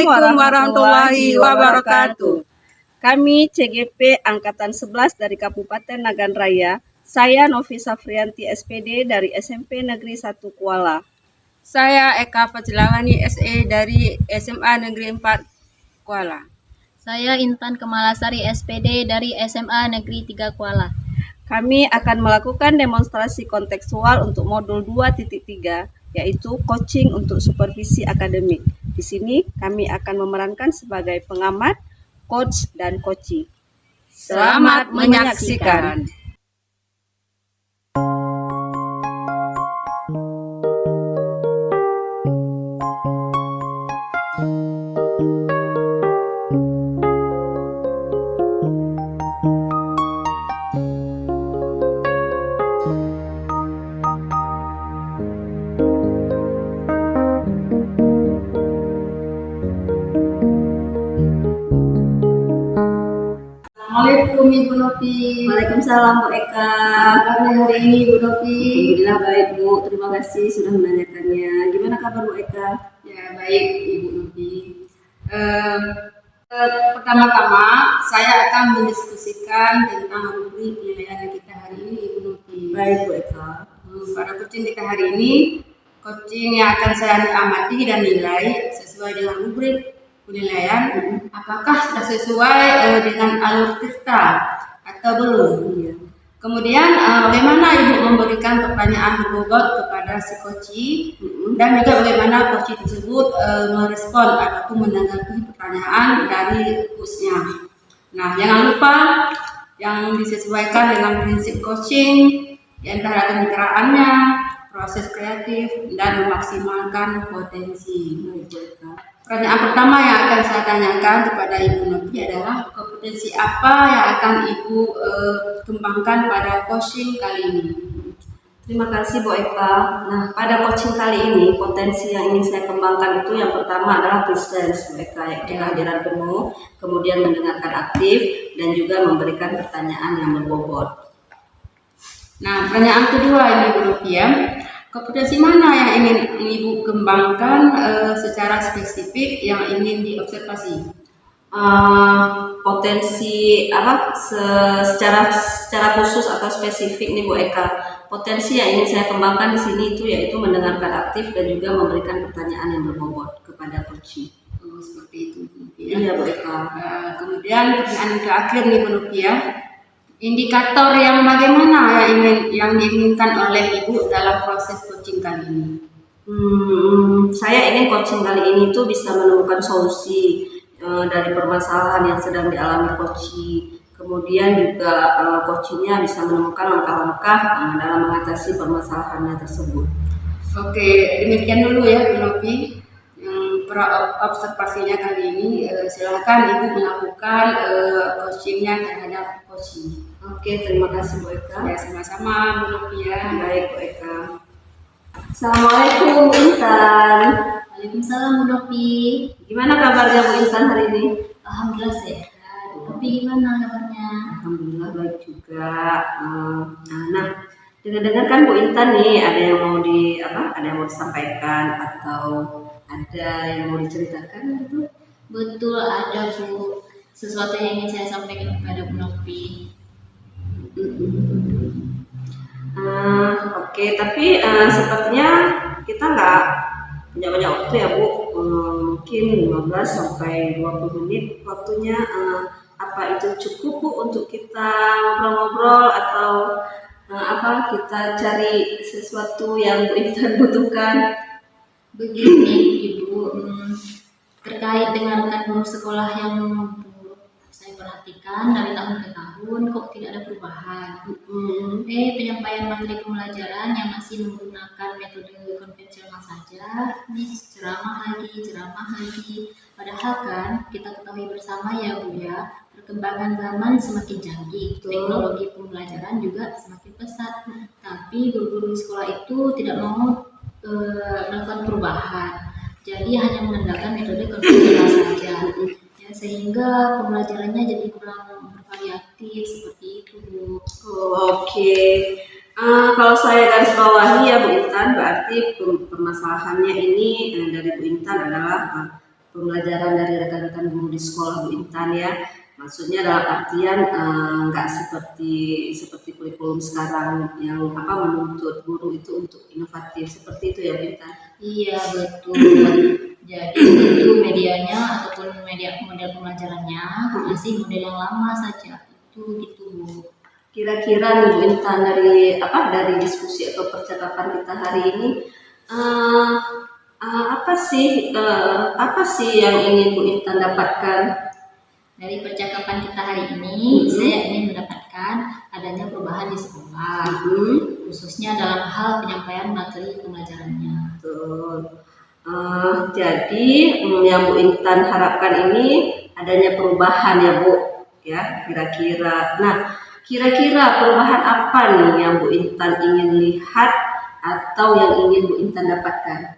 Assalamualaikum warahmatullahi wabarakatuh. Kami CGP Angkatan 11 dari Kabupaten Nagan Raya. Saya Novi Safrianti SPD dari SMP Negeri 1 Kuala. Saya Eka Fajlawani SE dari SMA Negeri 4 Kuala. Saya Intan Kemalasari SPD dari SMA Negeri 3 Kuala. Kami akan melakukan demonstrasi kontekstual untuk modul 2.3, yaitu coaching untuk supervisi akademik. Di sini kami akan memerankan sebagai pengamat, coach, dan coachee. Selamat menyaksikan. Assalamualaikum Ibu Novi. Waalaikumsalam Bu Eka. Kabarnya hari ini Ibu Novi? Alhamdulillah baik Bu, terima kasih sudah menanyakannya. Gimana kabar Bu Eka? Ya baik Ibu Novi. Pertama-tama saya akan mendiskusikan tentang rubrik penilaian kita hari ini Ibu Novi. Baik Bu Eka. Pada coaching kita hari ini, coaching yang akan saya amati dan nilai sesuai dengan rubrik penilaian, apakah sudah sesuai dengan alur kita atau belum. Kemudian bagaimana Ibu memberikan pertanyaan berbobot kepada si coachee, dan juga bagaimana coachee tersebut merespon ataupun menanggapi pertanyaan dari coachnya. Nah, jangan lupa yang disesuaikan dengan prinsip coaching, di antara kemitraannya, proses kreatif, dan memaksimalkan potensi. Pertanyaan pertama yang akan saya tanyakan kepada Ibu Novi adalah kompetensi apa yang akan Ibu kembangkan pada coaching kali ini? Terima kasih Bu Eka. Nah, pada coaching kali ini potensi yang ingin saya kembangkan itu yang pertama adalah presence Bu Eka, yaitu kehadiran penuh, kemudian mendengarkan aktif, dan juga memberikan pertanyaan yang berbobot. Nah, pertanyaan kedua ini Bu Novi ya. Kompetensi mana yang ingin Ibu kembangkan secara spesifik yang ingin diobservasi? Potensi apa? Secara khusus atau spesifik nih Bu Eka. Potensi yang ingin saya kembangkan di sini itu yaitu mendengarkan aktif dan juga memberikan pertanyaan yang berbobot kepada coachee. Seperti itu. Iya Bu Eka. Kemudian pertanyaan terakhir nih Bu Novi ya. Indikator yang bagaimana yang diinginkan oleh Ibu dalam proses coaching kali ini? Saya ingin coaching kali ini tuh bisa menemukan solusi dari permasalahan yang sedang dialami coachee. Kemudian juga coachingnya bisa menemukan langkah-langkah dalam mengatasi permasalahannya tersebut. Oke, demikian dulu ya Bu Novi. Observasinya kali ini, silakan Ibu melakukan coachingnya terhadap coaching. Oke, terima kasih Bu Eka. Ya, sama-sama Bu Novi ya. Baik Bu Eka. Assalamualaikum Bu Intan. Waalaikumsalam Bu Novi. Gimana kabarnya Bu Intan hari ini? Alhamdulillah sehat. Tapi gimana kabarnya? Alhamdulillah baik juga. Nah, dengar-dengar kan Bu Intan nih ada yang mau disampaikan atau ada yang mau diceritakan gitu? Betul ada Bu. Sesuatu yang ingin saya sampaikan kepada Bu Novi. Oke, tapi sepertinya kita nggak punya banyak waktu ya Bu. Mungkin 15 sampai 20 menit waktunya. Apa itu cukup Bu untuk kita ngobrol-ngobrol atau kita cari sesuatu yang Bu Intan butuhkan? Begini Ibu, terkait dengan rekan guru sekolah yang saya perhatikan dari tahun ke tahun kok tidak ada perubahan. Penyampaian materi pembelajaran yang masih menggunakan metode konvensional saja, ceramah lagi. Padahal kan kita ketahui bersama ya Bu ya, perkembangan zaman semakin canggih, teknologi pembelajaran juga semakin pesat. Tapi guru-guru sekolah itu tidak mau melakukan perubahan, jadi hanya mengandalkan metode konvensional saja. Sehingga pembelajarannya jadi kurang bervariatif seperti itu Bu. Oke. Kalau saya garis bawahi ya Bu Intan, berarti permasalahannya ini dari Bu Intan adalah pembelajaran dari rekan-rekan guru di sekolah Bu Intan ya. Maksudnya dalam artian nggak seperti kurikulum sekarang yang menuntut guru itu untuk inovatif seperti itu ya Bu Intan. Iya betul. Jadi itu medianya ataupun model pembelajarannya masih model yang lama saja. Itu gitu Bu. Kira-kira nih Bu Intan dari diskusi atau percakapan kita hari ini apa sih yang ingin Bu Intan dapatkan? Dari percakapan kita hari ini, saya ingin mendapatkan adanya perubahan di sekolah, khususnya dalam hal penyampaian materi pembelajarannya. Betul. Jadi yang Bu Intan harapkan ini adanya perubahan ya Bu, ya kira-kira. Nah, kira-kira perubahan apa nih yang Bu Intan ingin lihat atau yang ingin Bu Intan dapatkan?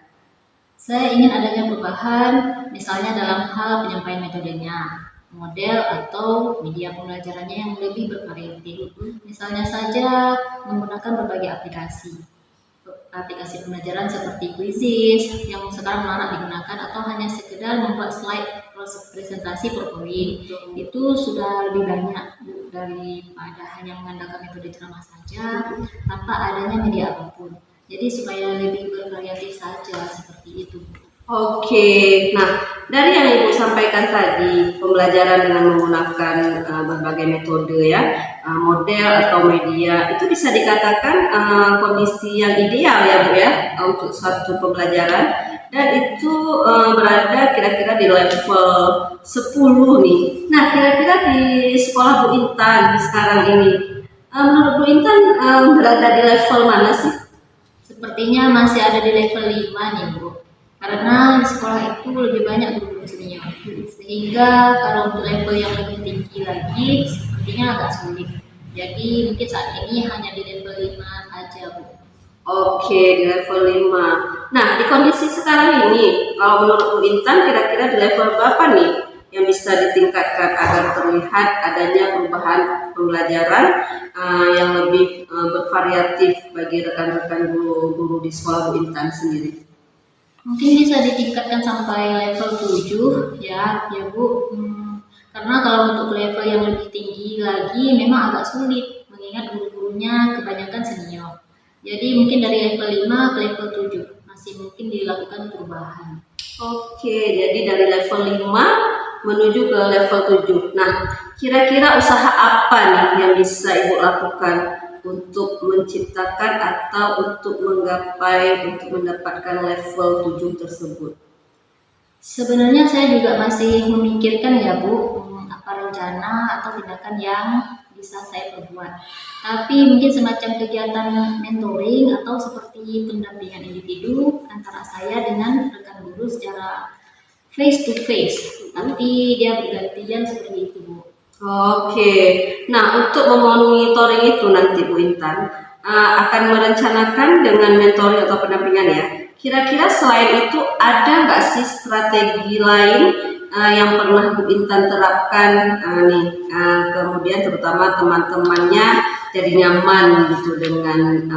Saya ingin adanya perubahan, misalnya dalam hal penyampaian metodenya, model atau media pembelajarannya yang lebih bervariatif. Misalnya saja menggunakan berbagai aplikasi pembelajaran seperti Quizzes yang sekarang marak digunakan, atau hanya sekedar membuat slide presentasi PowerPoint. Itu sudah lebih banyak daripada hanya mengandalkan metode ceramah saja tanpa adanya media apapun. Jadi supaya lebih bervariatif saja seperti itu. Oke, nah dari yang Ibu sampaikan tadi, pembelajaran dengan menggunakan berbagai metode ya, model atau media, itu bisa dikatakan kondisi yang ideal ya Bu ya untuk suatu pembelajaran, dan itu berada kira-kira di level 10 nih. Nah, kira-kira di sekolah Bu Intan sekarang ini, menurut Bu Intan berada di level mana sih? Sepertinya masih ada di level 5 nih Bu. Karena di sekolah itu lebih banyak guru-guru senior, sehingga kalau untuk level yang lebih tinggi lagi sepertinya agak sulit. Jadi mungkin saat ini hanya di level 5 saja Bu. Oke, di level 5. Nah, di kondisi sekarang ini, kalau menurut Bu Intan kira-kira di level berapa nih yang bisa ditingkatkan agar terlihat adanya perubahan pembelajaran yang lebih bervariatif bagi rekan-rekan guru di sekolah Bu Intan sendiri? Mungkin bisa ditingkatkan sampai level 7 ya Bu. Karena kalau untuk level yang lebih tinggi lagi memang agak sulit, mengingat guru-gurunya kebanyakan senior. Jadi mungkin dari level 5 ke level 7 masih mungkin dilakukan perubahan. Oke, jadi dari level 5 menuju ke level 7. Nah, kira-kira usaha apa nih yang bisa Ibu lakukan untuk menciptakan atau untuk mendapatkan level 7 tersebut? Sebenarnya saya juga masih memikirkan ya Bu, apa rencana atau tindakan yang bisa saya perbuat. Tapi mungkin semacam kegiatan mentoring atau seperti pendampingan individu antara saya dengan rekan guru secara face to face. Tapi dia bergantian seperti itu Bu. Oke, nah untuk memonitoring itu nanti Bu Intan akan merencanakan dengan mentoring atau pendampingan ya. Kira-kira selain itu ada nggak sih strategi lain yang pernah Bu Intan terapkan kemudian terutama teman-temannya jadi nyaman gitu dengan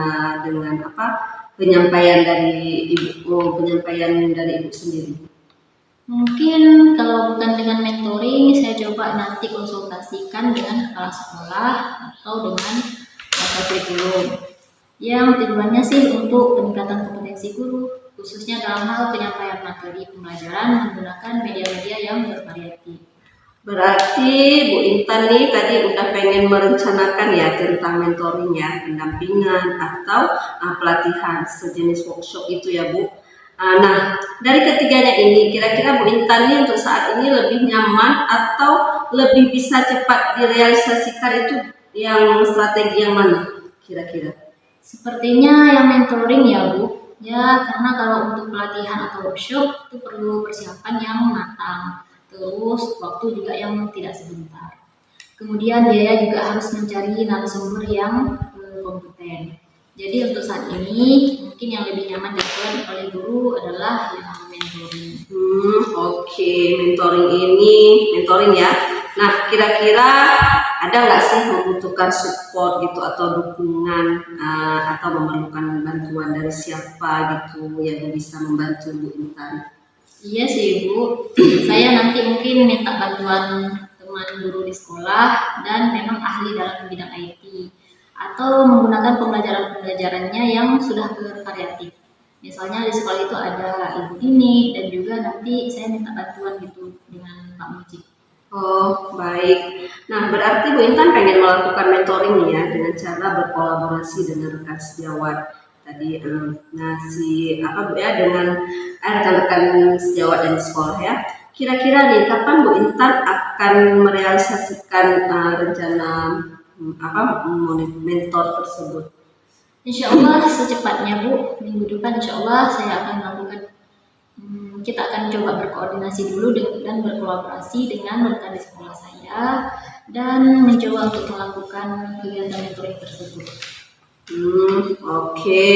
penyampaian dari Ibu sendiri? Mungkin kalau bukan dengan mentoring, saya coba nanti konsultasikan dengan kepala sekolah atau dengan kurikulum. Yang tujuannya sih untuk peningkatan kompetensi guru, khususnya dalam hal penyampaian materi pembelajaran menggunakan media-media yang bervariatif. Berarti Bu Intan nih tadi udah pengen merencanakan ya tentang mentoring ya, pendampingan atau pelatihan sejenis workshop itu ya Bu. Nah, dari ketiganya ini, kira-kira Bu Intan nih untuk saat ini lebih nyaman atau lebih bisa cepat direalisasikan itu yang strategi yang mana kira-kira? Sepertinya yang mentoring ya Bu. Ya, karena kalau untuk pelatihan atau workshop itu perlu persiapan yang matang. Terus waktu juga yang tidak sebentar. Kemudian biaya juga harus mencari narasumber yang kompeten. Jadi untuk saat ini mungkin yang lebih nyaman dilakukan oleh guru adalah yang mentoring. Oke, mentoring ya. Nah, kira-kira ada nggak sih membutuhkan support gitu atau dukungan atau memerlukan bantuan dari siapa gitu yang bisa membantu Bu Intan? Iya sih Bu, saya nanti mungkin minta bantuan teman guru di sekolah dan memang ahli dalam bidang IT atau menggunakan pembelajarannya yang sudah bervariatif. Misalnya di sekolah itu ada ibu ini dan juga nanti saya minta bantuan gitu dengan Pak Mujib. Oh, baik. Nah, berarti Bu Intan pengen melakukan mentoring nih ya dengan cara berkolaborasi dengan rekan sejawat. Tadi, nah si apa Bu ya dengan rekan-rekan sejawat dari sekolah ya. Kira-kira nih kapan Bu Intan akan merealisasikan rencana mentor tersebut? Insya Allah secepatnya Bu, minggu depan insya Allah saya akan melakukan kita akan coba berkoordinasi dulu dan berkolaborasi dengan rekan di sekolah saya dan mencoba untuk melakukan kegiatan mentoring tersebut. Oke.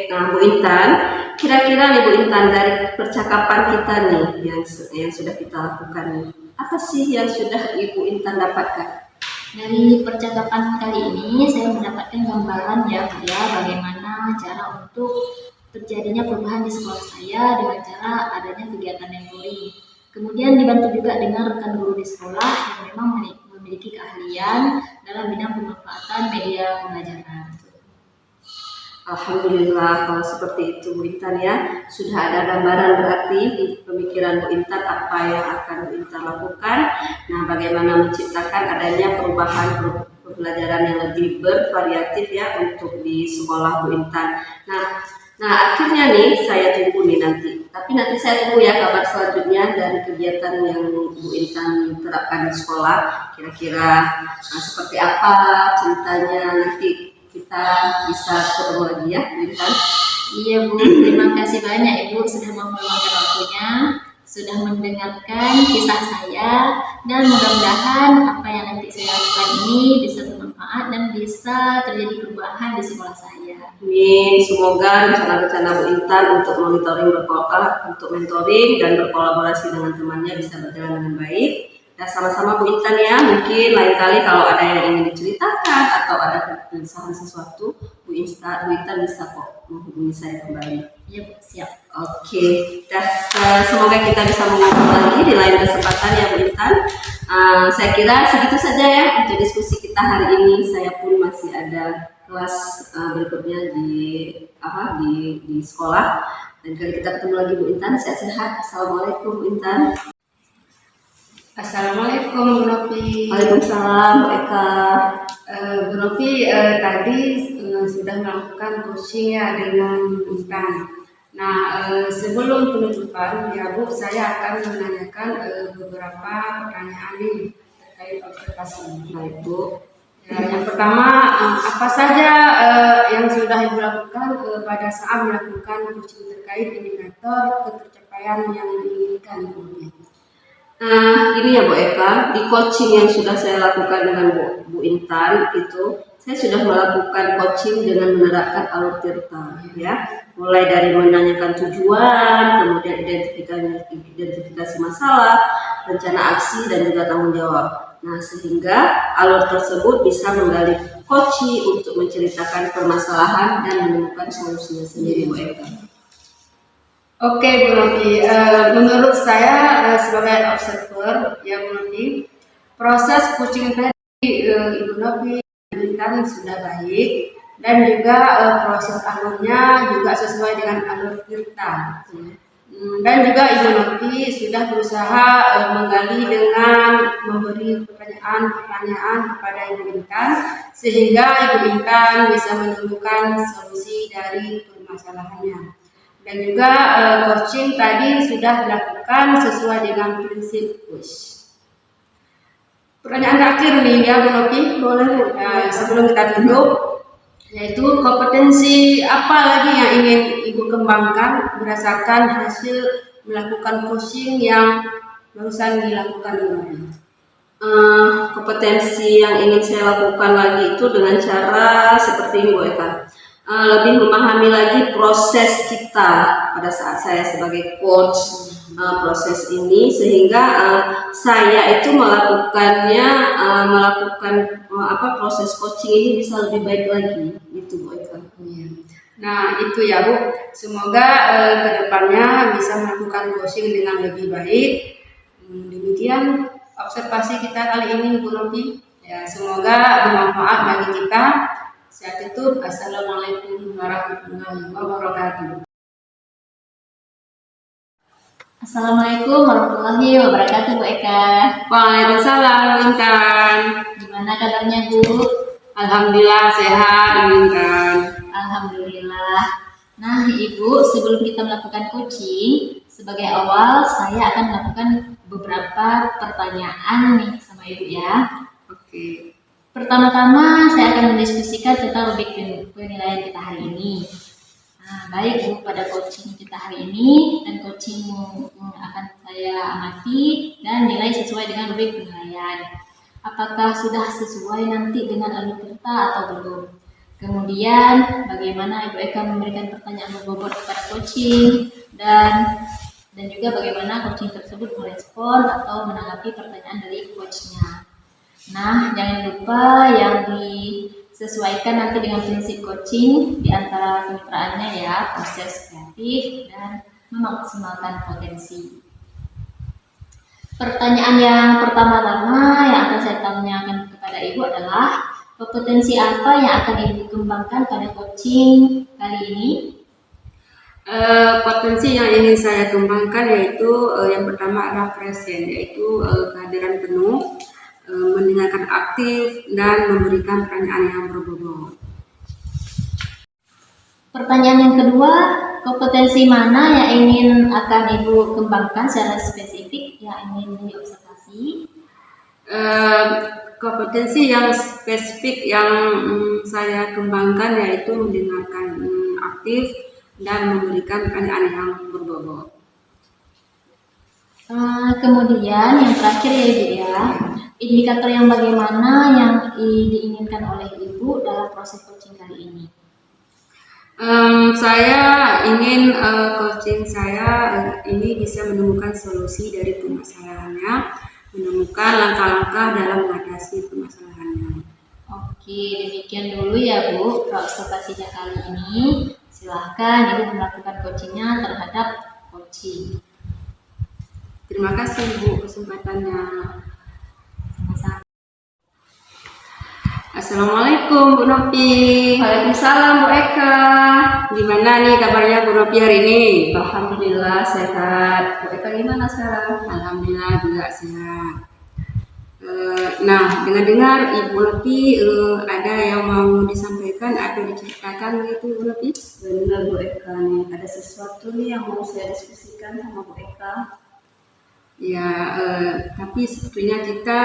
Nah, Bu Intan, kira-kira nih Bu Intan dari percakapan kita nih yang sudah kita lakukan nih, apa sih yang sudah Ibu Intan dapatkan? Dari percakapan kali ini saya mendapatkan gambaran ya Bu ya bagaimana cara untuk terjadinya perubahan di sekolah saya dengan cara adanya kegiatan mentoring. Kemudian dibantu juga dengan rekan guru di sekolah yang memang memiliki keahlian dalam bidang pemanfaatan media pembelajaran. Alhamdulillah kalau seperti itu Bu Intan ya. Sudah ada gambaran berarti di pemikiran Bu Intan apa yang akan Bu Intan lakukan. Nah, bagaimana menciptakan adanya perubahan pembelajaran yang lebih bervariatif ya untuk di sekolah Bu Intan. Nah, akhirnya nih saya tunggu nih nanti. Tapi nanti saya tunggu ya kabar selanjutnya dari kegiatan yang Bu Intan terapkan di sekolah. Kira-kira seperti apa ceritanya nanti kita bisa ketemu lagi ya Bu Intan. Iya Bu, terima kasih banyak Ibu sudah meluangkan waktunya, sudah mendengarkan kisah saya dan mudah-mudahan apa yang nanti saya lakukan ini bisa bermanfaat dan bisa terjadi perubahan di sekolah saya. Amin. Semoga rencana-rencana Bu Intan untuk untuk mentoring dan berkolaborasi dengan temannya bisa berjalan dengan baik. Nah, sama-sama Bu Intan ya. Mungkin lain kali kalau ada yang ingin diceritakan atau ada kegelisahan sesuatu, Bu Intan bisa kok menghubungi saya kembali. Iya Bu, siap. Oke. Semoga kita bisa mengobrol lagi di lain kesempatan ya Bu Intan. Saya kira segitu saja ya untuk diskusi kita hari ini. Saya pun masih ada kelas berikutnya di sekolah. Dan kali kita ketemu lagi Bu Intan, sehat-sehat. Assalamualaikum Bu Intan. Assalamualaikum Bu Novi. Waalaikumsalam Bu Eka. Bu Novi tadi sudah melakukan coaching ya dengan Bu Intan. Nah, sebelum penutupan ya Bu, saya akan menanyakan beberapa pertanyaan nih terkait observasi. Baik Bu. Ya, yang pertama, apa saja yang sudah Ibu lakukan pada saat melakukan coaching terkait indikator ketercapaian yang diinginkan Bu Novi? Ini ya Bu Eka, di coaching yang sudah saya lakukan dengan Bu Intan itu, saya sudah melakukan coaching dengan menerapkan alur tirta ya. Mulai dari menanyakan tujuan, kemudian identifikasi masalah, rencana aksi dan juga tanggung jawab. Nah, sehingga alur tersebut bisa menggali coaching untuk menceritakan permasalahan dan menemukan solusinya sendiri Bu Eka. Oke Bu Novi, menurut saya sebagai observer ya Bu Novi, proses coaching tadi Ibu Novi berikan sudah baik dan juga proses alurnya juga sesuai dengan alur tirta. Dan juga Ibu Novi sudah berusaha menggali dengan memberi pertanyaan-pertanyaan kepada Ibu Intan sehingga Ibu Intan bisa menemukan solusi dari permasalahannya. Dan juga coaching tadi sudah dilakukan sesuai dengan prinsip push. Pertanyaan terakhir nih ya Bu Novi, boleh Bu? Sebelum kita tutup, yaitu kompetensi apa lagi yang ingin Ibu kembangkan berdasarkan hasil melakukan coaching yang barusan dilakukan Bu Novi? Kompetensi yang ingin saya lakukan lagi itu dengan cara seperti ini Bu Eka. Lebih memahami lagi proses kita pada saat saya sebagai coach proses ini sehingga saya itu melakukan proses coaching ini bisa lebih baik lagi gitu Bu Eka. Nah, itu ya Bu. Semoga kedepannya bisa melakukan coaching dengan lebih baik. Demikian observasi kita kali ini Bu Novi. Ya, semoga bermanfaat bagi kita. Saya tutup. Assalamualaikum warahmatullahi wabarakatuh. Assalamualaikum warahmatullahi wabarakatuh Bu Eka. Waalaikumsalam Bu Intan. Gimana kabarnya Bu? Alhamdulillah sehat Bu Intan. Alhamdulillah. Nah Ibu, sebelum kita melakukan coaching, sebagai awal saya akan melakukan beberapa pertanyaan nih sama Ibu ya. Oke. Pertama-tama saya akan mendiskusikan tentang topik penilaian kita hari ini. Nah, baik Bu, pada coaching kita hari ini dan coaching akan saya amati dan nilai sesuai dengan topik penilaian. Apakah sudah sesuai nanti dengan alur kita atau belum? Kemudian bagaimana Ibu Eka memberikan pertanyaan berbobot kepada coaching dan juga bagaimana coaching tersebut merespon atau menanggapi pertanyaan dari coachnya. Nah, jangan lupa yang disesuaikan nanti dengan prinsip coaching di antara kemitraannya ya, proses kreatif dan memaksimalkan potensi. Pertanyaan yang pertama-tama yang akan saya tanyakan kepada Ibu adalah kompetensi apa yang akan Ibu kembangkan pada coaching kali ini? Potensi yang ingin saya kembangkan yaitu yang pertama adalah present, yaitu kehadiran penuh, mendengarkan aktif dan memberikan pertanyaan yang berbobot. Pertanyaan yang kedua, kompetensi mana yang ingin akan Ibu kembangkan secara spesifik yang ingin diobservasi? Kompetensi yang spesifik yang saya kembangkan yaitu mendengarkan aktif dan memberikan pertanyaan yang berbobot. Kemudian yang terakhir ya Ibu ya, indikator yang bagaimana yang diinginkan oleh Ibu dalam proses coaching kali ini? Saya ingin coaching saya ini bisa menemukan solusi dari permasalahannya, menemukan langkah-langkah dalam mengatasi permasalahannya. Oke, demikian dulu ya Bu observasinya kali ini. Silahkan Ibu melakukan coachingnya terhadap coaching. Terima kasih Bu kesempatannya. Sama-sama. Assalamualaikum Bu Novi. Waalaikumsalam Bu Eka. Gimana nih kabarnya Bu Novi hari ini? Alhamdulillah sehat. Bu Eka gimana sekarang? Alhamdulillah juga sehat. Nah, dengar-dengar Ibu Novi ada yang mau disampaikan atau diceritakan gitu Bu Novi? Benar Bu Eka nih, ada sesuatu nih yang mau saya diskusikan sama Bu Eka. Ya, tapi sepertinya kita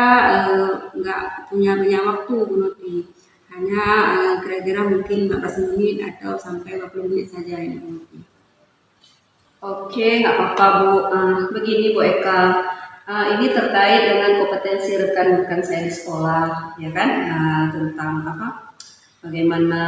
nggak punya banyak waktu Bu Novi. Hanya kira-kira mungkin 15 menit atau sampai 20 menit saja ini Bu Novi. Oke, nggak apa-apa Bu. Begini Bu Eka, ini terkait dengan kompetensi rekan-rekan saya di sekolah, ya kan? Tentang apa? Bagaimana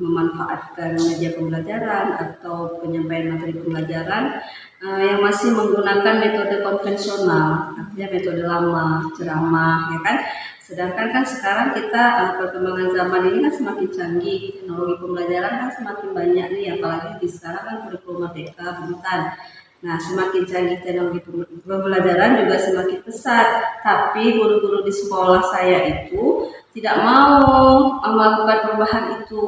memanfaatkan media pembelajaran atau penyampaian materi pembelajaran yang masih menggunakan metode konvensional, artinya metode lama, ceramah, ya kan? Sedangkan kan sekarang kita perkembangan zaman ini kan semakin canggih, teknologi pembelajaran kan semakin banyak nih, apalagi di sekarang kan kurikulum merdeka, bukan? Nah, semakin canggih teknologi pembelajaran juga semakin pesat. Tapi guru-guru di sekolah saya itu tidak mau melakukan perubahan itu,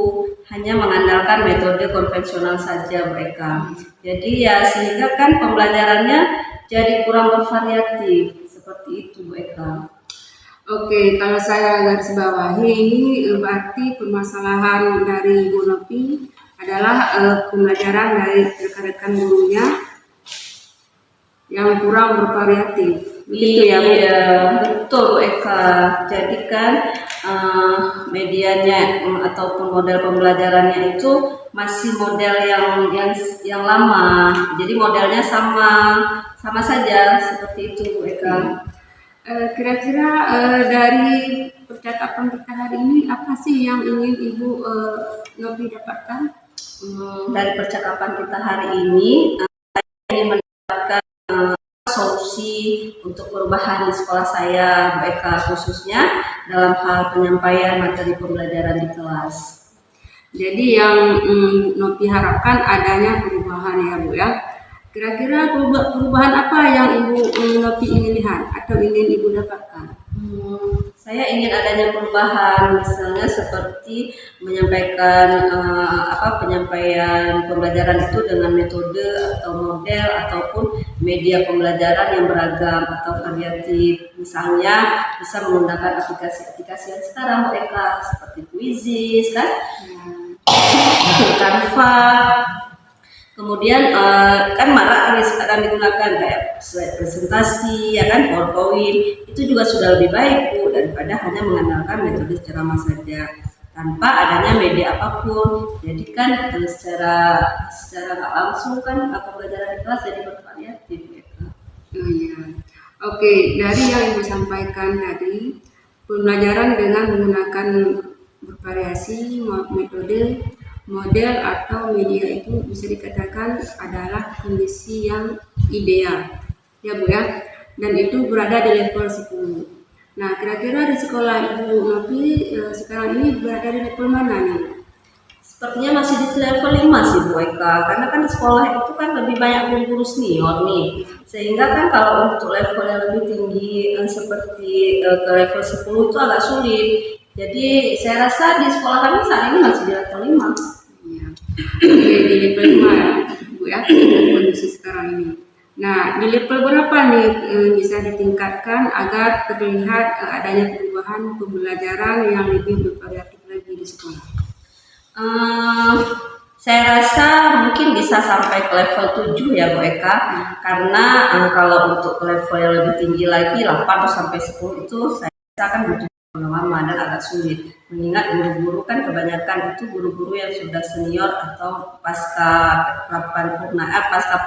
hanya mengandalkan metode konvensional saja mereka. Jadi ya sehingga kan pembelajarannya jadi kurang bervariatif, seperti itu Bu Eka. Oke, kalau saya garis bawahi ini berarti permasalahan dari Bu Novi adalah pembelajaran dari rekan-rekan gurunya yang kurang bervariatif. Begitu ya Bu? Iya, betul Bu Eka. Jadi kan medianya ataupun model pembelajarannya itu masih model yang lama. Jadi modelnya sama saja seperti itu Bu Eka. Kira-kira dari percakapan kita hari ini apa sih yang ingin Ibu Novi dapatkan? Dari percakapan kita hari ini, saya ingin mendapatkan solusi untuk perubahan di sekolah saya, Bu Eka, khususnya dalam hal penyampaian materi pembelajaran di kelas. Jadi yang Nopi harapkan adanya perubahan ya Bu ya. Kira-kira perubahan apa yang Ibu Nopi ingin lihat atau ingin Ibu dapatkan? Saya ingin adanya perubahan, misalnya seperti menyampaikan penyampaian pembelajaran itu dengan metode atau model ataupun media pembelajaran yang beragam atau variatif. Misalnya bisa menggunakan aplikasi-aplikasi yang sekarang mereka seperti Quizzes kan, Canva. Kemudian kan marak ini sekarang digunakan kayak slide presentasi, ya kan, PowerPoint. Itu juga sudah lebih baik Bu daripada hanya mengandalkan metode ceramah saja tanpa adanya media apapun. Jadi kan secara nggak langsung kan pembelajaran di kelas jadi bervariatif. Oh iya. Oke, dari yang Ibu sampaikan tadi, pembelajaran dengan menggunakan bervariasi metode, model atau media itu bisa dikatakan adalah kondisi yang ideal, ya Bu ya. Dan itu berada di level 10. Nah, kira-kira di sekolah Ibu Nopi sekarang ini berada di level mana nih? Sepertinya masih di level 5 sih Bu Eka, karena kan di sekolah itu kan lebih banyak guru-guru senior nih. Sehingga kan kalau untuk level yang lebih tinggi seperti ke level 10 itu agak sulit. Jadi saya rasa di sekolah kami saat ini masih di level 5. Iya. Oke, di level 5 ya, Bu ya, kondisi sekarang ini. Nah, di level berapa nih bisa ditingkatkan agar terlihat adanya perubahan pembelajaran yang lebih bervariatif lagi di sekolah? Saya rasa mungkin bisa sampai ke level 7 ya Bu Eka, karena kalau untuk level yang lebih tinggi lagi 8 atau sampai 10 itu saya rasa akan butuh pengalaman dan agak sulit, mengingat guru-guru kan kebanyakan itu guru-guru yang sudah senior atau pasca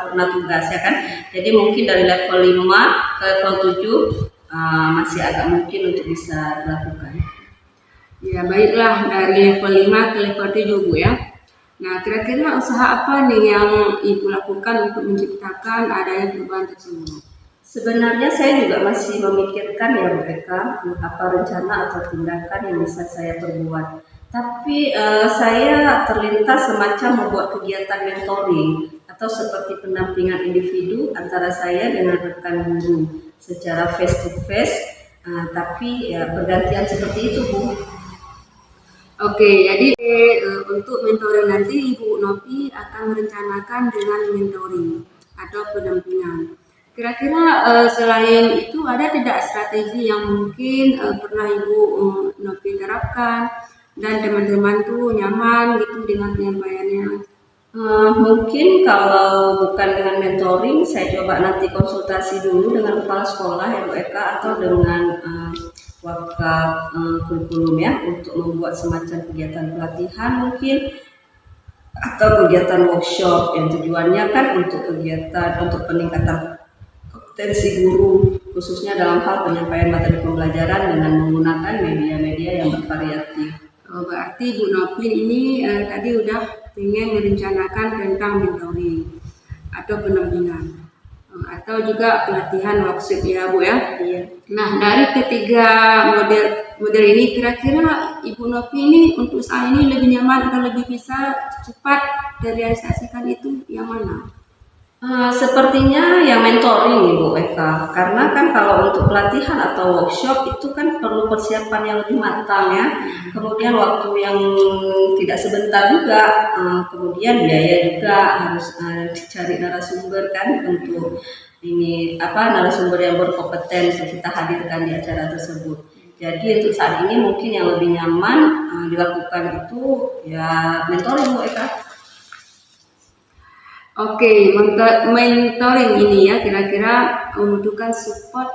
purna tugas ya kan. Jadi mungkin dari level 5 ke level 7 masih agak mungkin untuk bisa dilakukan. Ya, baiklah, dari level 5 ke level 7 Bu ya. Nah, kira-kira usaha apa nih yang Ibu lakukan untuk menciptakan adanya perubahan tersebut? Sebenarnya saya juga masih memikirkan ya Bu Eka, apa rencana atau tindakan yang bisa saya perbuat. Tapi saya terlintas semacam membuat kegiatan mentoring atau seperti pendampingan individu antara saya dengan rekan guru secara face to face, tapi ya bergantian seperti itu Bu. Oke, jadi untuk mentoring nanti Ibu Nopi akan merencanakan dengan mentoring atau pendampingan. Kira-kira selain itu ada tidak strategi yang mungkin pernah Ibu Nopi terapkan dan teman-teman tuh nyaman gitu dengan penyampaiannya? Mungkin kalau bukan dengan mentoring, saya coba nanti konsultasi dulu dengan kepala sekolah ya Bu Eka atau dengan wakaf kurikulum ya untuk membuat semacam kegiatan pelatihan mungkin atau kegiatan workshop yang tujuannya kan untuk kegiatan untuk peningkatan kompetensi guru khususnya dalam hal penyampaian materi pembelajaran dengan menggunakan media-media yang bervariatif. Oh, berarti Bu Nopi ini tadi udah ingin merencanakan tentang mentoring atau pendampingan atau juga pelatihan workshop ya Bu ya. Iya. Nah, dari ketiga model ini kira-kira Ibu Nopi ini untuk saat ini lebih nyaman atau lebih bisa cepat terrealisasikan itu yang mana? Sepertinya yang mentoring Ibu Eka, karena kan kalau untuk pelatihan atau workshop itu kan perlu persiapan yang lebih matang ya, kemudian waktu yang tidak sebentar juga, kemudian biaya juga harus dicari narasumber kan untuk ini narasumber yang berkompeten untuk kita hadirkan di acara tersebut. Jadi untuk saat ini mungkin yang lebih nyaman dilakukan itu ya mentoring Bu Eka. Oke, mentoring ini ya kira-kira membutuhkan support.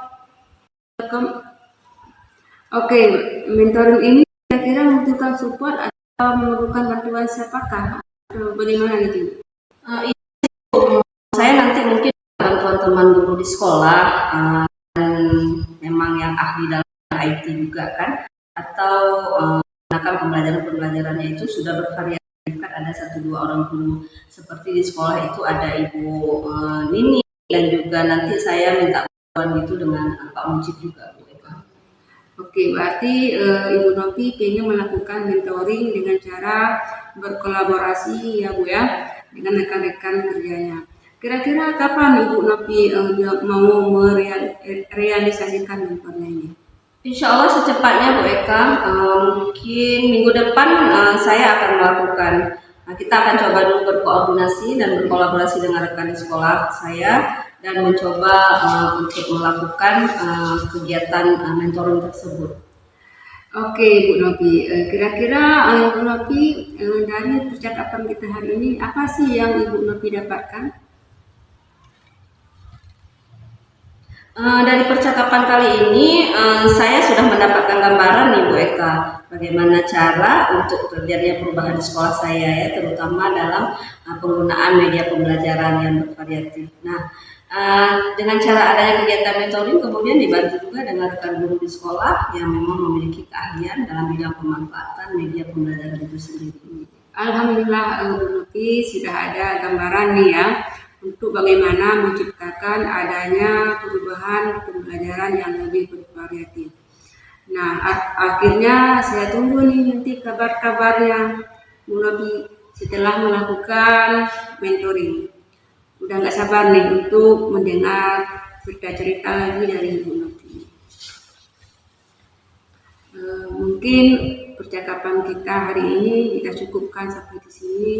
Oke, mentoring ini kira-kira membutuhkan support atau memerlukan bantuan siapakah? Atau bagaimana gitu? Saya nanti mungkin bantuan teman guru di sekolah dan memang yang ahli dalam IT juga kan, atau pembelajarannya itu sudah bervariasi. Kan ada 1-2 orang guru seperti di sekolah itu ada Ibu Nini dan juga nanti saya minta bantuan itu dengan Pak Mujib juga Bu Eka. Oke, berarti Ibu Nopi ingin melakukan mentoring dengan cara berkolaborasi ya Bu ya dengan rekan-rekan kerjanya. Kira-kira kapan Ibu Nopi mau merealisasikan mentornya ini? Insya Allah secepatnya Bu Eka, mungkin minggu depan saya akan melakukan. Kita akan coba dulu berkoordinasi dan berkolaborasi dengan rekan di sekolah saya dan mencoba untuk melakukan kegiatan mentoring tersebut. Oke Bu Nopi, kira-kira Bu Nopi dari percakapan kita hari ini apa sih yang Ibu Nopi dapatkan? Dari percakapan kali ini saya sudah mendapatkan gambaran nih Bu Eka, bagaimana cara untuk terjadinya perubahan di sekolah saya ya, terutama dalam penggunaan media pembelajaran yang bervariatif. Nah, dengan cara adanya kegiatan mentoring kemudian dibantu juga dengan rekan guru di sekolah yang memang memiliki keahlian dalam bidang pemanfaatan media pembelajaran itu sendiri. Alhamdulillah Bu Nopi sudah ada gambaran nih ya untuk bagaimana menciptakan adanya perubahan pembelajaran yang lebih bervariatif. Nah, akhirnya saya tunggu nih nanti kabar-kabarnya Bu Nopi setelah melakukan mentoring. Udah nggak sabar nih untuk mendengar cerita-cerita lagi dari Bu Nopi. Mungkin percakapan kita hari ini kita cukupkan sampai di sini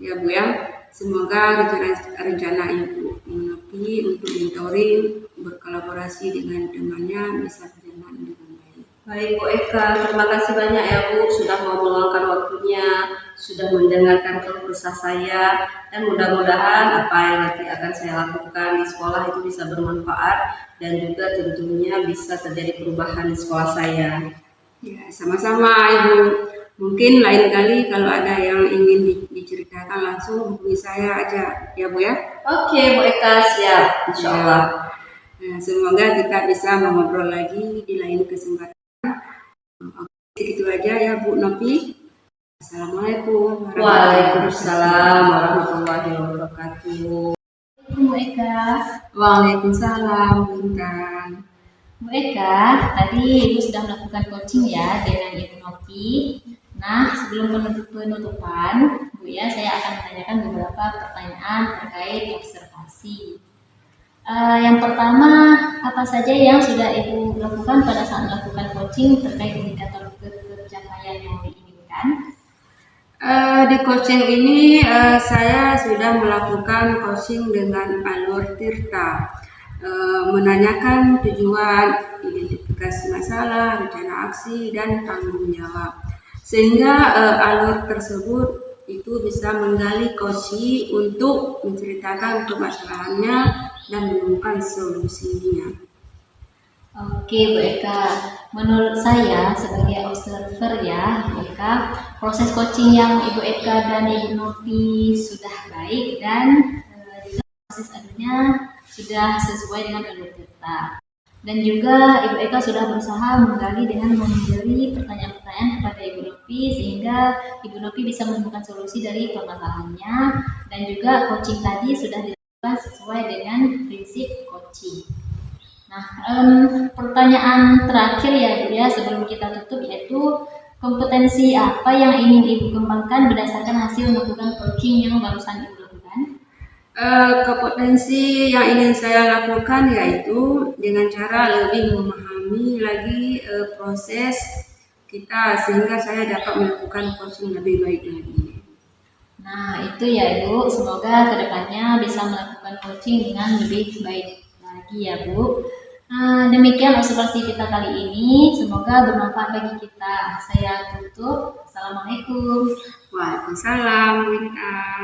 ya Bu ya. Semoga rencana Ibu Nopi untuk mentoring berkolaborasi dengan temannya bisa berjalan dengan baik. Baik Bu Eka, terima kasih banyak ya Bu sudah mau meluangkan waktunya, sudah mendengarkan keluh kesah saya, dan mudah-mudahan apa yang nanti akan saya lakukan di sekolah itu bisa bermanfaat dan juga tentunya bisa terjadi perubahan di sekolah saya. Ya, sama-sama Ibu. Mungkin lain kali kalau ada yang ingin diceritakan langsung hubungi saya aja ya Bu ya. Oke Bu Eka, siap insya Allah. Nah, semoga kita bisa mengobrol lagi di lain kesempatan. Segitu aja ya Bu Nopi. Assalamualaikum Waalaikumsalam warahmatullahi wabarakatuh. Bu Eka. Waalaikumsalam Bu Intan. Bu Eka, tadi Ibu sudah melakukan coaching ya dengan Ibu Nopi. Nah, sebelum penutupan, Bu ya, saya akan menanyakan beberapa pertanyaan terkait observasi. Yang pertama, apa saja yang sudah Ibu lakukan pada saat melakukan coaching terkait indikator pencapaian yang diinginkan? Di coaching ini saya sudah melakukan coaching dengan alur Tirta, menanyakan tujuan, identifikasi masalah, rencana aksi, dan tanggung jawab. Sehingga alur tersebut itu bisa menggali kausi untuk menceritakan permasalahannya dan menemukan solusinya. Oke Bu Eka, menurut saya sebagai observer ya Bu Eka, proses coaching yang Ibu Eka dan Ibu Nopi sudah baik dan juga proses adunya sudah sesuai dengan alur kita. Dan juga Ibu Eka sudah berusaha menggali dengan memberi pertanyaan-pertanyaan kepada Ibu Nopi sehingga Ibu Nopi bisa menemukan solusi dari permasalahannya, dan juga coaching tadi sudah dilakukan sesuai dengan prinsip coaching. Nah, pertanyaan terakhir ya Bu ya sebelum kita tutup, yaitu kompetensi apa yang ingin Ibu kembangkan berdasarkan hasil melakukan coaching yang barusan Ibu lakukan? Kompetensi yang ingin saya lakukan yaitu dengan cara lebih memahami lagi proses kita sehingga saya dapat melakukan coaching lebih baik lagi. Nah itu ya Ibu, semoga kedepannya bisa melakukan coaching dengan lebih baik lagi ya Bu. Demikian observasi kita kali ini, semoga bermanfaat bagi kita. Saya tutup. Assalamualaikum. Waalaikumsalam Bu Intan.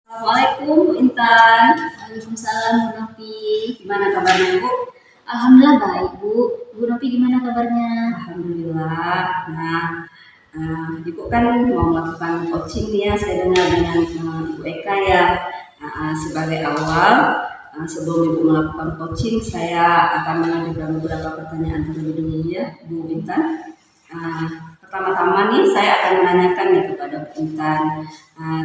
Assalamualaikum Bu Intan. Waalaikumsalam Bu Nopi. Gimana kabarnya Bu? Alhamdulillah baik Bu. Bu Nopi gimana kabarnya? Alhamdulillah. Nah, Ibu kan mau melakukan coaching nih ya, saya dengar dengan Ibu Eka ya. Sebagai awal, sebelum Ibu melakukan coaching, saya akan mengajukan beberapa pertanyaan terlebih dulu ya, Bu Intan. Pertama-tama nih, saya akan menanyakan nih kepada Bu Intan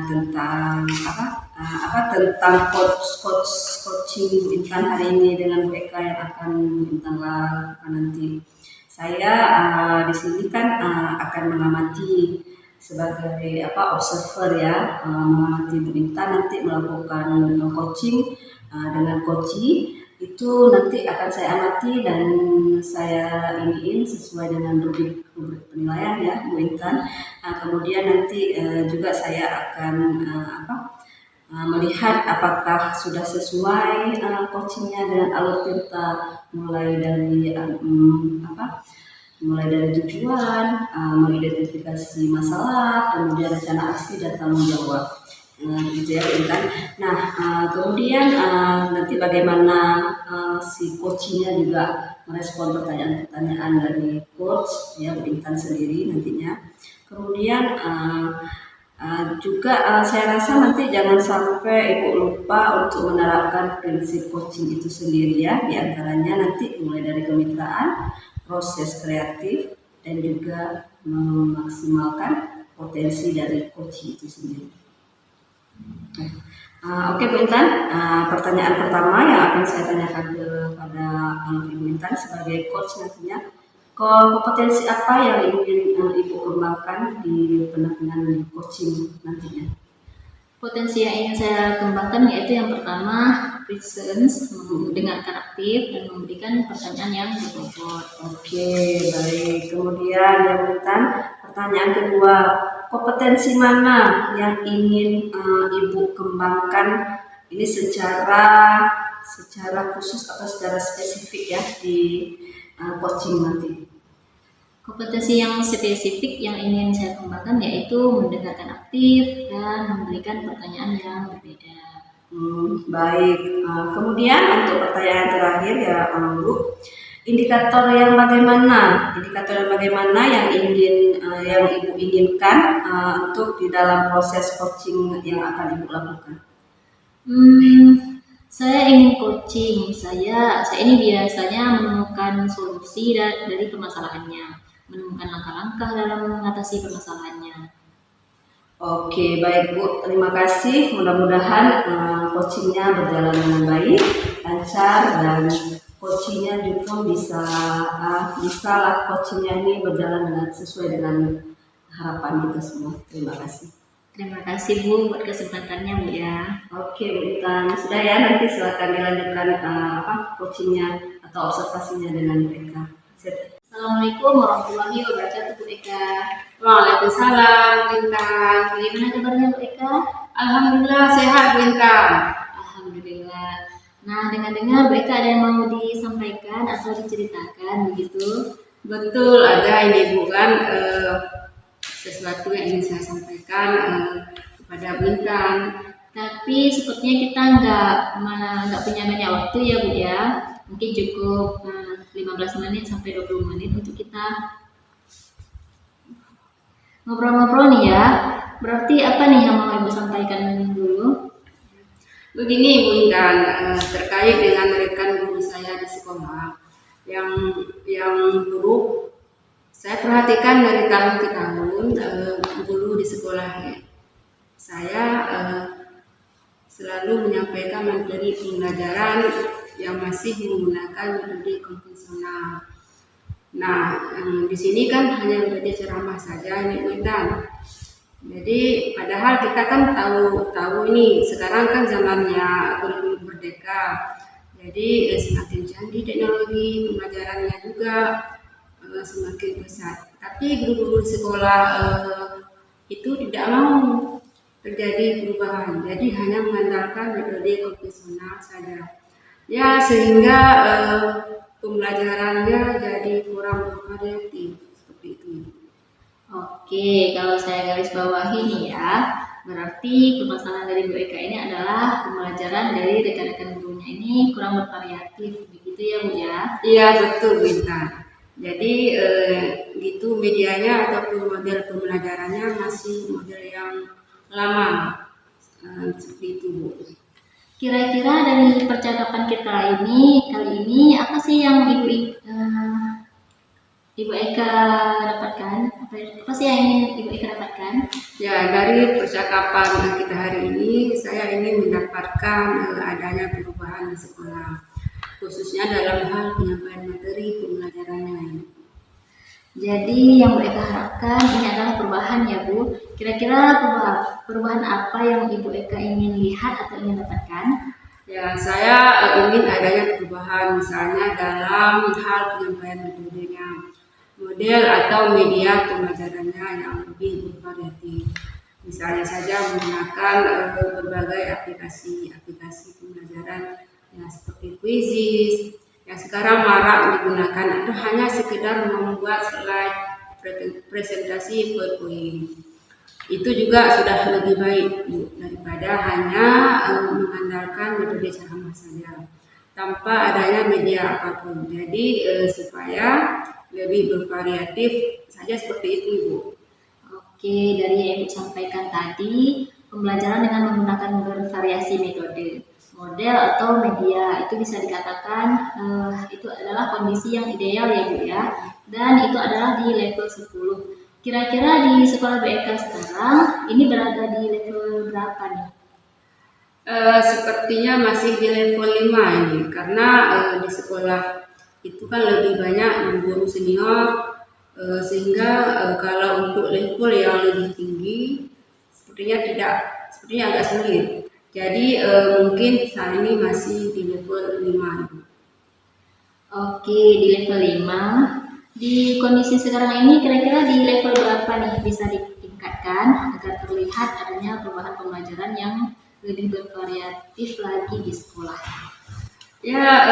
tentang apa? tentang coaching Intan hari ini dengan Bu Eka yang akan Intan lakukan nanti. Saya di sini kan akan mengamati sebagai observer ya, mengamati Bu Intan nanti melakukan coaching dengan coaching itu nanti akan saya amati dan saya iniin sesuai dengan rubrik penilaian ya Bu Intan. Kemudian nanti juga saya akan melihat apakah sudah sesuai coachingnya dengan alur cerita mulai dari tujuan, mengidentifikasi masalah, kemudian rencana aksi dan tanggung jawab. Gitu ya Bu Intan. Nah kemudian nanti bagaimana si coachingnya juga merespon pertanyaan-pertanyaan dari coach ya Bu Intan sendiri nantinya. Kemudian juga saya rasa nanti jangan sampai Ibu lupa untuk menerapkan prinsip coaching itu sendiri ya. Di antaranya nanti mulai dari kemitraan, proses kreatif, dan juga memaksimalkan potensi dari coaching itu sendiri. Oke Bu Intan, pertanyaan pertama yang akan saya tanyakan kepada Ibu Intan sebagai coach nantinya, kompetensi apa yang ingin Ibu kembangkan di penanganan coaching nantinya? Potensi yang ingin saya kembangkan yaitu yang pertama presence, mendengarkan aktif dan memberikan pertanyaan yang berbobot. Oke, baik. Kemudian yang Intan, pertanyaan kedua, kompetensi mana yang ingin Ibu kembangkan ini secara khusus atau secara spesifik ya di coaching nanti? Kompetensi yang spesifik yang ingin saya kembangkan yaitu mendengarkan aktif dan memberikan pertanyaan yang berbeda. Baik. Kemudian untuk pertanyaan terakhir ya Bu, indikator yang bagaimana yang Ibu inginkan untuk di dalam proses coaching yang akan Ibu lakukan? Saya ingin coaching. Saya ini biasanya menemukan solusi dari permasalahannya, menemukan langkah-langkah dalam mengatasi permasalahannya. Oke, baik Bu. Terima kasih. Mudah-mudahan coachingnya berjalan dengan baik, lancar, dan coachingnya juga bisa lah coachingnya ini berjalan sesuai dengan harapan kita semua. Terima kasih. Terima kasih Bu buat kesempatannya Bu ya. Oke Bu Intan, sudah ya, nanti silakan dilanjutkan coachingnya atau observasinya dengan mereka. Assalamualaikum warahmatullahi wabarakatuh Bu Eka. Waalaikumsalam Bu Intan. Bagaimana kabarnya Bu Eka? Alhamdulillah sehat Bu Intan. Alhamdulillah. Nah, dengar-dengar Bu Eka ada yang mau disampaikan atau diceritakan begitu? Betul, ada ini Bu kan sesuatu yang ingin saya sampaikan kepada Bu Intan. Tapi sepertinya kita nggak punya banyak waktu ya Bu ya. Mungkin cukup 15 menit sampai 20 menit untuk kita ngobrol-ngobrol nih ya. Berarti apa nih yang mau Ibu sampaikan dulu? Begini Bu Intan, terkait dengan rekan guru saya di sekolah yang buruk, saya perhatikan dari tahun ke tahun guru di sekolah saya selalu menyampaikan materi pembelajaran yang masih menggunakan metode konvensional. Nah, di sini kan hanya metode ceramah saja ini Bu Intan. Jadi padahal kita kan tahu ini sekarang kan zamannya kurikulum merdeka. Jadi semakin canggih teknologi pembelajarannya juga semakin besar. Tapi guru-guru di sekolah itu tidak mau terjadi perubahan. Jadi hanya mengandalkan metode konvensional saja. Ya sehingga pembelajarannya jadi kurang bervariatif seperti itu. Oke, kalau saya garis bawahi nih ya, berarti permasalahan dari Bu Eka ini adalah pembelajaran dari rekan-rekan gurunya ini kurang bervariatif, begitu ya Bu ya? Iya betul Bu Intan. Jadi gitu medianya ataupun model pembelajarannya masih model yang lama seperti itu Bu. Kira-kira dari percakapan kita ini kali ini apa sih yang Ibu Ibu Eka dapatkan? Apa sih yang ingin Ibu Eka dapatkan? Ya, dari percakapan kita hari ini, saya ingin mendapatkan adanya perubahan di sekolah, khususnya dalam hal penyampaian materi pembelajarannya. Jadi yang Bu Eka harapkan ini adalah perubahan ya Bu. Kira-kira perubahan apa yang Ibu Eka ingin lihat atau ingin dapatkan? Ya, saya ingin adanya perubahan, misalnya dalam hal penyampaian metodenya, model atau media pembelajarannya yang lebih bervariatif. Misalnya saja menggunakan berbagai aplikasi pembelajaran ya, seperti Quizzes yang sekarang marak digunakan atau hanya sekedar membuat slide presentasi PowerPoint. Itu juga sudah lebih baik Bu, daripada hanya mengandalkan metode ceramah saja tanpa adanya media apapun. Jadi supaya lebih bervariatif saja seperti itu Bu. Oke, dari yang Ibu sampaikan tadi, pembelajaran dengan menggunakan bervariasi metode, model atau media itu bisa dikatakan itu adalah kondisi yang ideal ya Bu ya. Dan itu adalah di level 10. Kira-kira di sekolah BK sekarang ini berada di level berapa nih? Sepertinya masih di level 5 ini karena di sekolah itu kan lebih banyak guru senior sehingga kalau untuk level yang lebih tinggi sepertinya agak sulit. Jadi mungkin saat ini masih di level 5. Oke, di level 5. Di kondisi sekarang ini kira-kira di level berapa nih bisa ditingkatkan agar terlihat adanya perubahan pembelajaran yang lebih bervariatif lagi di sekolah? Ya,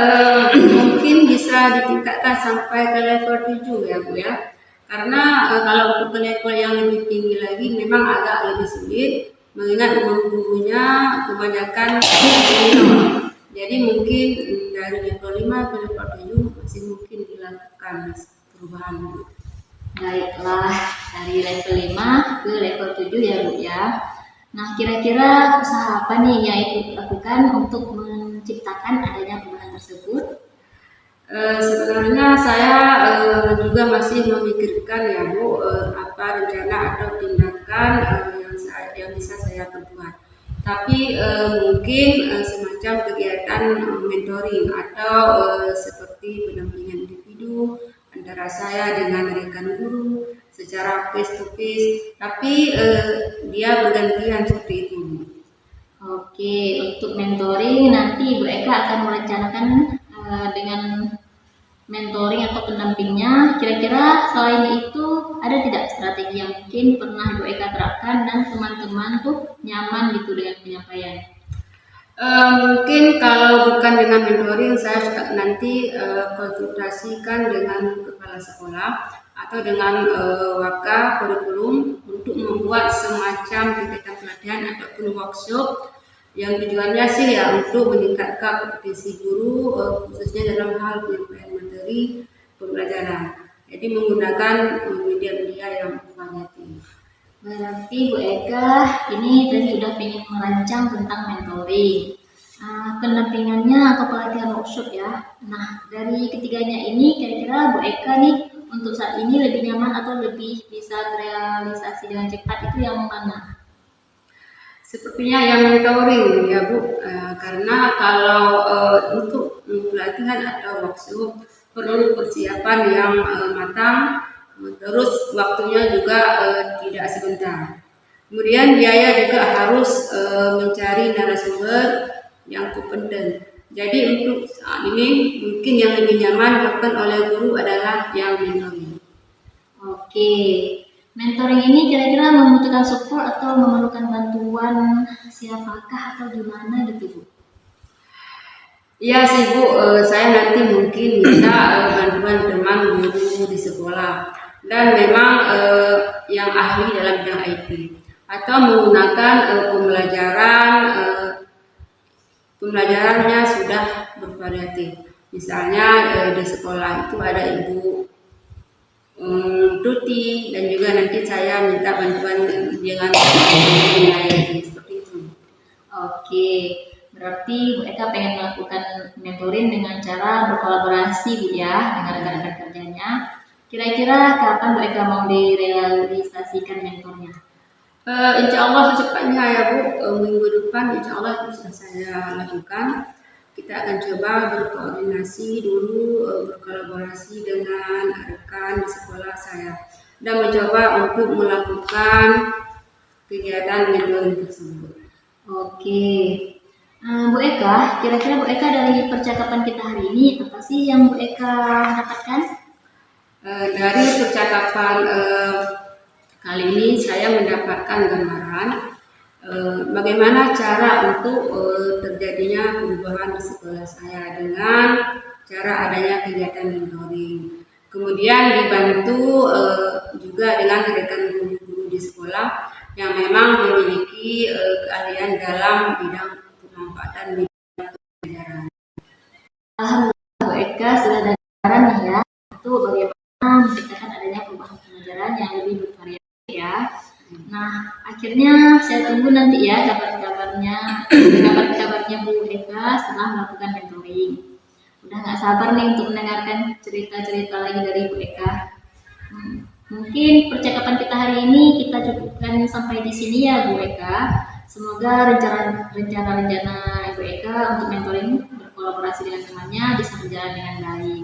mungkin bisa ditingkatkan sampai ke level 7 ya Bu ya. Karena kalau untuk ke level yang lebih tinggi lagi memang agak lebih sulit mengingat guru-gurunya kebanyakan senior. Jadi mungkin dari level 5 ke level 7 masih mungkin dilakukan perubahan. Baiklah, dari level 5 ke level 7 ya Bu ya. Nah, kira-kira usaha apa nih yang Ibu lakukan untuk menciptakan adanya perubahan tersebut? Sebenarnya saya juga masih memikirkan ya Bu, apa rencana atau tindakan yang bisa saya perbuat. Tapi mungkin semacam kegiatan mentoring atau seperti pendampingan individu antara saya dengan rekan guru secara face to face, tapi dia bergantian seperti itu. Oke, untuk mentoring nanti Ibu Eka akan merencanakan dengan mentoring atau pendampingnya. Kira-kira selain itu ada tidak strategi yang mungkin pernah Ibu Eka terapkan dan teman-teman tuh nyaman gitu dengan penyampaian? Mungkin kalau bukan dengan mentoring, saya nanti konsultasikan dengan kepala sekolah atau dengan waka kurikulum untuk membuat semacam kegiatan pelatihan ataupun workshop yang tujuannya sih ya untuk meningkatkan kompetensi guru khususnya dalam hal penyampaian materi pembelajaran. Jadi menggunakan media-media yang variatif. Berarti Bu Eka ini tadi sudah ingin merancang tentang mentoring, pendampingannya atau pelatihan workshop ya. Nah, dari ketiganya ini kira-kira Bu Eka nih untuk saat ini lebih nyaman atau lebih bisa terrealisasi dengan cepat itu yang mana? Sepertinya yang mentoring ya Bu, karena kalau untuk pelatihan atau workshop perlu persiapan yang matang. Terus waktunya juga tidak sebentar. Kemudian biaya juga harus mencari narasumber yang kompeten. Jadi untuk saat ini mungkin yang lebih nyaman dilakukan oleh guru adalah yang mentoring. Oke, mentoring ini kira-kira membutuhkan support atau memerlukan bantuan siapakah atau gimana gitu Bu? Iya sih Bu, saya nanti mungkin minta bantuan teman guru di sekolah dan memang yang ahli dalam bidang IT atau menggunakan pembelajarannya sudah bervariatif. Misalnya di sekolah itu ada Ibu Tuti dan juga nanti saya minta bantuan dengan seperti itu. Oke, berarti Bu Eka pengen melakukan mentoring dengan cara berkolaborasi Bu ya dengan rekan-rekan kerjanya. Kira-kira kapan Bu Eka mau direalisasikan mentornya? Insya Allah secepatnya ya Bu, minggu depan insya Allah itu sudah saya lakukan. Kita akan coba berkoordinasi dulu, berkolaborasi dengan rekan di sekolah saya dan mencoba untuk melakukan kegiatan mentoring tersebut. Oke. Bu Eka, kira-kira Bu Eka dari percakapan kita hari ini apa sih yang Bu Eka dapatkan? Dari percakapan kali ini saya mendapatkan gambaran bagaimana cara untuk terjadinya perubahan di sekolah saya dengan cara adanya kegiatan mentoring. Kemudian dibantu juga dengan rekan guru-guru di sekolah yang memang memiliki keahlian dalam bidang pemanfaatan media pelajaran. Alhamdulillah Bu Eka sudah ada gambaran nih ya, itu bagaimana menciptakan adanya perubahan pelajaran yang lebih bervariasi ya. Nah, akhirnya saya tunggu nanti ya kabar-kabarnya Bu Eka setelah melakukan mentoring. Udah nggak sabar nih untuk mendengarkan cerita-cerita lagi dari Bu Eka. Mungkin percakapan kita hari ini kita cukupkan sampai di sini ya Bu Eka. Semoga rencana-rencana Ibu Eka untuk mentoring berkolaborasi dengan temannya bisa berjalan dengan baik.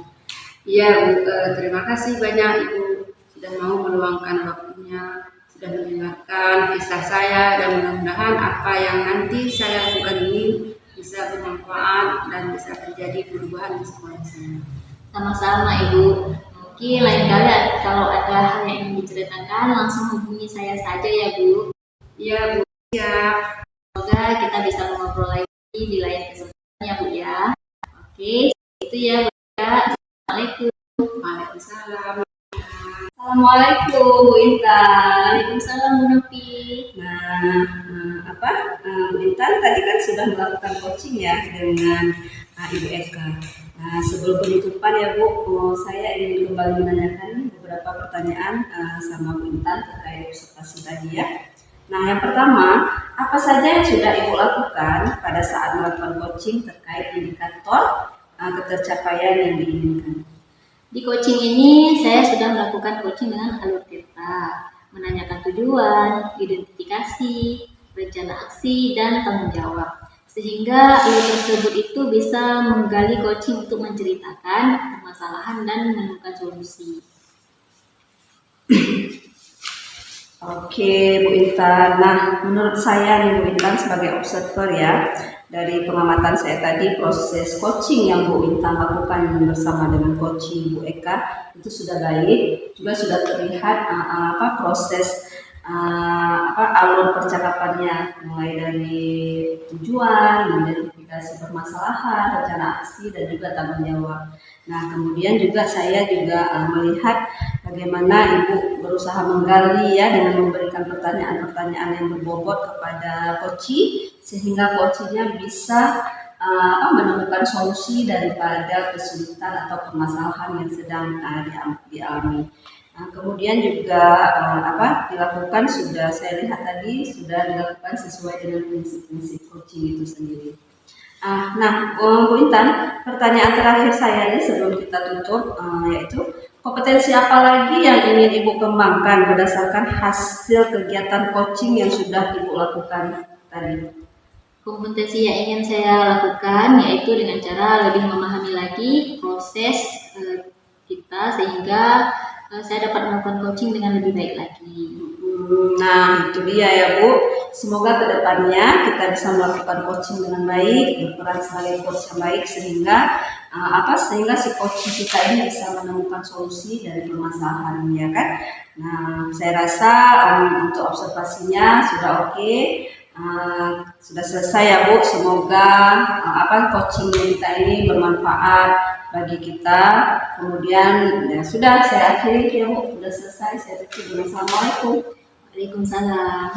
Iya Bu, terima kasih banyak Ibu sudah mau meluangkan waktunya, sudah mendengarkan kisah saya, dan mudah-mudahan apa yang nanti saya lakukan ini bisa bermanfaat dan bisa terjadi perubahan di sekolah saya. Sama-sama Ibu. Mungkin lain kali kalau ada hal yang ingin diceritakan langsung hubungi saya saja ya Bu. Iya Bu, siap. Semoga kita bisa mengobrol lagi di lain kesempatan ya Bu ya. Oke, itu ya Bu ya. Assalamualaikum. Waalaikumsalam. Assalamualaikum Bu Intan. Waalaikumsalam Bu Novi. Nah, Bu Intan tadi kan sudah melakukan coaching ya dengan Ibu Eka. Nah, sebelum penutupan ya Bu, saya ingin kembali menanyakan beberapa pertanyaan sama Bu Intan terkait observasi tadi ya. Nah, yang pertama, apa saja yang sudah Ibu lakukan pada saat melakukan coaching terkait indikator ketercapaian yang diinginkan? Di coaching ini saya sudah melakukan coaching dengan alur Tirta, menanyakan tujuan, identifikasi, rencana aksi, dan tanggung jawab. Sehingga alur tersebut itu bisa menggali coaching untuk menceritakan permasalahan dan menemukan solusi. Oke, Bu Intan. Nah, menurut saya nih Bu Intan sebagai observer ya, dari pengamatan saya tadi proses coaching yang Bu Intan lakukan bersama dengan coaching Bu Eka itu sudah baik, juga sudah terlihat proses alur percakapannya mulai dari tujuan, identifikasi permasalahan, rencana aksi, dan juga tanggung jawab. Nah, kemudian juga saya juga melihat bagaimana Ibu berusaha menggali ya dengan memberikan pertanyaan-pertanyaan yang berbobot kepada coaching sehingga coachingnya bisa menemukan solusi daripada kesulitan atau permasalahan yang sedang dialami. Nah, kemudian juga dilakukan sudah saya lihat tadi sudah dilakukan sesuai dengan prinsip-prinsip coaching itu sendiri. Nah, Bu Intan, pertanyaan terakhir saya ini sebelum kita tutup yaitu kompetensi apa lagi yang ingin Ibu kembangkan berdasarkan hasil kegiatan coaching yang sudah Ibu lakukan tadi? Kompetensi yang ingin saya lakukan yaitu dengan cara lebih memahami lagi proses kita sehingga saya dapat melakukan coaching dengan lebih baik lagi. Nah, itu dia ya Bu. Semoga kedepannya kita bisa melakukan coaching dengan baik, berperan sebagai coach yang baik sehingga sehingga si coaching kita ini bisa menemukan solusi dari permasalahan ya kan. Nah, saya rasa untuk observasinya sudah oke. Sudah selesai ya Bu. Semoga coaching kita ini bermanfaat bagi kita. Kemudian ya sudah saya akhiri ya Bu. Sudah selesai. Saya tutup. Assalamualaikum. Waalaikumsalam.